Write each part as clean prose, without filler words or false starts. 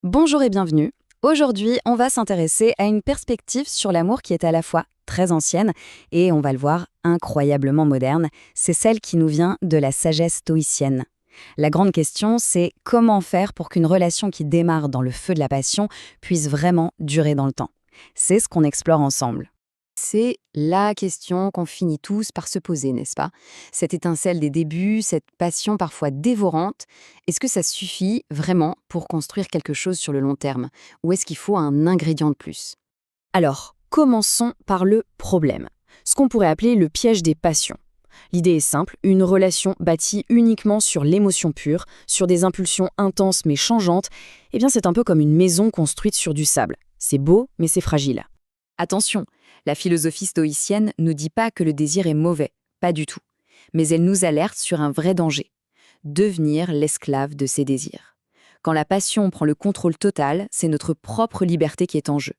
Bonjour et bienvenue. Aujourd'hui, on va s'intéresser à une perspective sur l'amour qui est à la fois très ancienne et, on va le voir, incroyablement moderne. C'est celle qui nous vient de la sagesse stoïcienne. La grande question, c'est comment faire pour qu'une relation qui démarre dans le feu de la passion puisse vraiment durer dans le temps. C'est ce qu'on explore ensemble. C'est la question qu'on finit tous par se poser, n'est-ce pas? Cette étincelle des débuts, cette passion parfois dévorante, est-ce que ça suffit vraiment pour construire quelque chose sur le long terme? Ou est-ce qu'il faut un ingrédient de plus? Alors, commençons par le problème, ce qu'on pourrait appeler le piège des passions. L'idée est simple, une relation bâtie uniquement sur l'émotion pure, sur des impulsions intenses mais changeantes, eh bien c'est un peu comme une maison construite sur du sable. C'est beau, mais c'est fragile. Attention, la philosophie stoïcienne ne dit pas que le désir est mauvais, pas du tout. Mais elle nous alerte sur un vrai danger: devenir l'esclave de ses désirs. Quand la passion prend le contrôle total, c'est notre propre liberté qui est en jeu.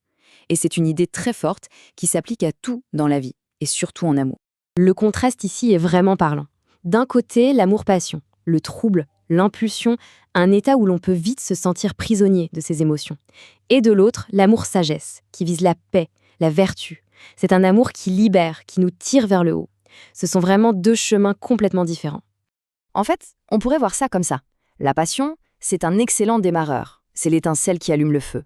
Et c'est une idée très forte qui s'applique à tout dans la vie, et surtout en amour. Le contraste ici est vraiment parlant. D'un côté, l'amour-passion, le trouble, l'impulsion, un état où l'on peut vite se sentir prisonnier de ses émotions. Et de l'autre, l'amour-sagesse, qui vise la paix, la vertu. C'est un amour qui libère, qui nous tire vers le haut. Ce sont vraiment deux chemins complètement différents. En fait, on pourrait voir ça comme ça. La passion, c'est un excellent démarreur. C'est l'étincelle qui allume le feu.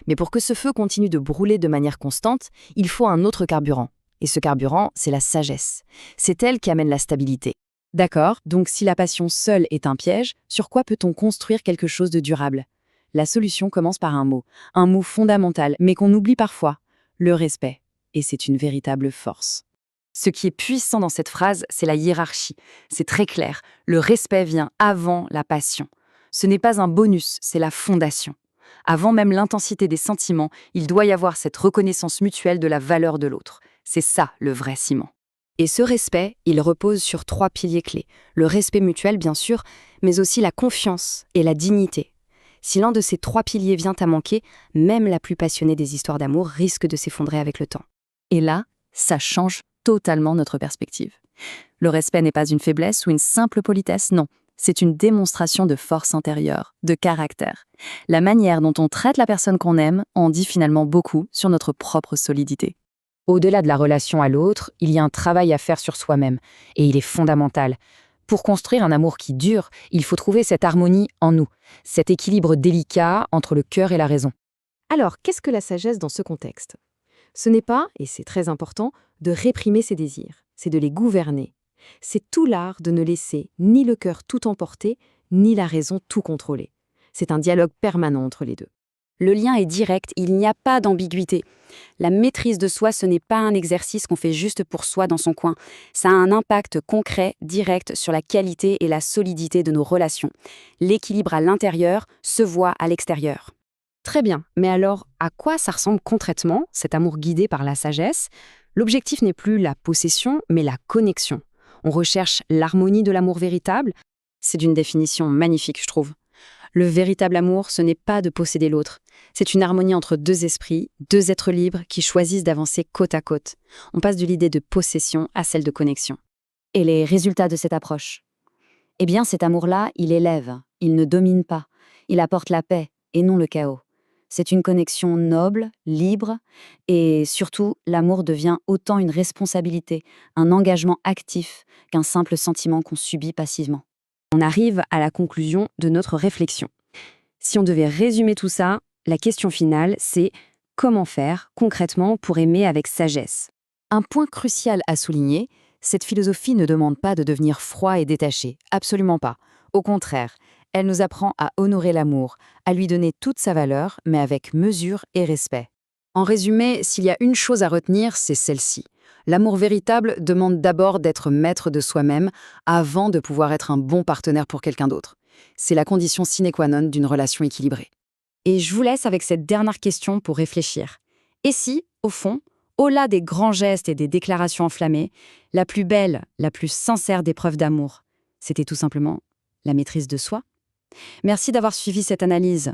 Mais pour que ce feu continue de brûler de manière constante, il faut un autre carburant. Et ce carburant, c'est la sagesse. C'est elle qui amène la stabilité. D'accord, donc si la passion seule est un piège, sur quoi peut-on construire quelque chose de durable? La solution commence par un mot fondamental, mais qu'on oublie parfois, le respect. Et c'est une véritable force. Ce qui est puissant dans cette phrase, c'est la hiérarchie. C'est très clair. Le respect vient avant la passion. Ce n'est pas un bonus, c'est la fondation. Avant même l'intensité des sentiments, il doit y avoir cette reconnaissance mutuelle de la valeur de l'autre. C'est ça le vrai ciment. Et ce respect, il repose sur trois piliers clés. Le respect mutuel, bien sûr, mais aussi la confiance et la dignité. Si l'un de ces trois piliers vient à manquer, même la plus passionnée des histoires d'amour risque de s'effondrer avec le temps. Et là, ça change totalement notre perspective. Le respect n'est pas une faiblesse ou une simple politesse, non. C'est une démonstration de force intérieure, de caractère. La manière dont on traite la personne qu'on aime en dit finalement beaucoup sur notre propre solidité. Au-delà de la relation à l'autre, il y a un travail à faire sur soi-même, et il est fondamental. Pour construire un amour qui dure, il faut trouver cette harmonie en nous, cet équilibre délicat entre le cœur et la raison. Alors, qu'est-ce que la sagesse dans ce contexte? Ce n'est pas, et c'est très important, de réprimer ses désirs, c'est de les gouverner. C'est tout l'art de ne laisser ni le cœur tout emporter, ni la raison tout contrôler. C'est un dialogue permanent entre les deux. Le lien est direct, il n'y a pas d'ambiguïté. La maîtrise de soi, ce n'est pas un exercice qu'on fait juste pour soi dans son coin. Ça a un impact concret, direct, sur la qualité et la solidité de nos relations. L'équilibre à l'intérieur se voit à l'extérieur. Très bien, mais alors, à quoi ça ressemble concrètement, cet amour guidé par la sagesse? L'objectif n'est plus la possession, mais la connexion. On recherche l'harmonie de l'amour véritable. C'est d'une définition magnifique, je trouve. Le véritable amour, ce n'est pas de posséder l'autre. C'est une harmonie entre deux esprits, deux êtres libres qui choisissent d'avancer côte à côte. On passe de l'idée de possession à celle de connexion. Et les résultats de cette approche? Eh bien, cet amour-là, il élève, il ne domine pas. Il apporte la paix et non le chaos. C'est une connexion noble, libre, et surtout, l'amour devient autant une responsabilité, un engagement actif qu'un simple sentiment qu'on subit passivement. On arrive à la conclusion de notre réflexion. Si on devait résumer tout ça, la question finale, c'est comment faire concrètement pour aimer avec sagesse? Un point crucial à souligner, cette philosophie ne demande pas de devenir froid et détaché, absolument pas. Au contraire, elle nous apprend à honorer l'amour, à lui donner toute sa valeur, mais avec mesure et respect. En résumé, s'il y a une chose à retenir, c'est celle-ci. L'amour véritable demande d'abord d'être maître de soi-même avant de pouvoir être un bon partenaire pour quelqu'un d'autre. C'est la condition sine qua non d'une relation équilibrée. Et je vous laisse avec cette dernière question pour réfléchir. Et si, au fond, au-delà des grands gestes et des déclarations enflammées, la plus belle, la plus sincère des preuves d'amour, c'était tout simplement la maîtrise de soi? Merci d'avoir suivi cette analyse.